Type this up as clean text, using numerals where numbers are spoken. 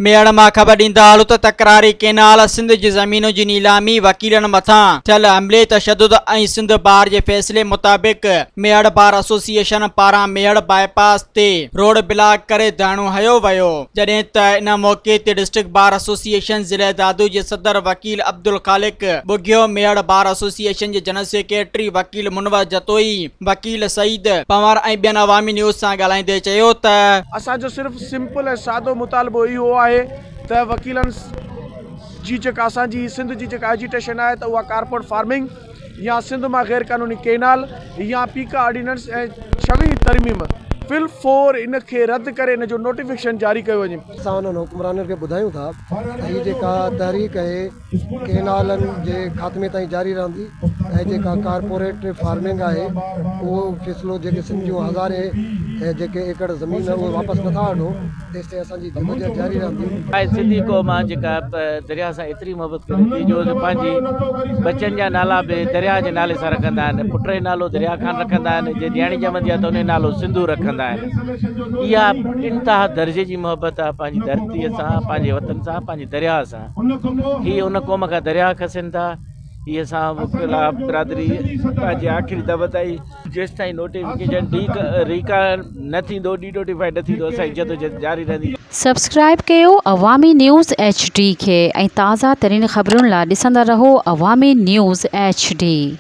मेड़ मां ख़बर ॾींदा हलूं त तकरारी केनाल सिंध जी ज़मीन जी नीलामी वकीलनि मथां थियल हमले तशद्दुद ऐं सिंध बार जे फ़ैसिले मुताबिक़ मेड़ बार एसोसिएशन पारां मेड़ बाईपास ते रोड ब्लॉक करे धरणो हयो वियो, जॾहिं त इन मौके ते डिस्ट्रिक्ट बार एसोसिएशन ज़िले दादू जे सदर वकील अब्दुल खालिक बुघियो मेड़ बार एसोसिएशन जे जनरल सेक्रेटरी वकील मुनवर जतोई वकील सईद पंवर ऐं ॿियनि अवामी न्यूज़ सां ॻाल्हाईंदे चयो त असांजो सिर्फ़ सिंपल ऐं सादो मुतालबो इहो आहे त वकीलनि जी जेका असांजी सिंध जी जेका एजिटेशन आहे त उहा कारपोरेट फार्मिंग या सिंध मां गैर कानूनी केनाल या पीका ऑर्डिनेंस ऐं 26 तरमीम फिल 4 इन खे रद्द करे इन जो नोटिफिकेशन जारी कयो वञे। असां उन्हनि हुक्मराननि खे ॿुधायूं था त हीअ जेका तहरीक आहे केनालनि जे ख़ात्मे ताईं जारी रहंदी ऐं जेका कारपोरेट फार्मिंग आहे उहो फ़ैसिलो जेके सिंध जूं हज़ारे ऐं जेके एकड़ ज़मीन उहे वापसि नथा वठो तेसि ताईं असांजी जदोजहद जारी रहंदी। सिंधी क़ौम आहे जेका दरिया सां एतिरी मोहबत करे थी जो पंहिंजी बचनि जा नाला बि दरिया जे नाले सां रखंदा आहिनि। पुट जो नालो दरिया खान रखंदा आहिनि, जे ॾियाणी ॼमंदी आहे त उन जो नालो सिंधू रखंदा आहिनि। इहा इंतिहा दर्जे जी मोहबत आहे पंहिंजी धरतीअ सां, पंहिंजे वतन सां, पंहिंजे दरिया सां। हीअ उन क़ौम खां दरिया खसनि था। हीअ असां बिरादरी पंहिंजे आख़िरी दम ताईं जेसि ताईं नोटिफिकेशन रीका न थींदो, नोटिफाइड न थींदो, असांजी जदोजहद जारी रहंदी। सब्सक्राइब कयो अवामी न्यूज़ HD खे ऐं ताज़ा तरीन ख़बरुनि लाइ ॾिसंदा रहो अवामी न्यूज़ HD।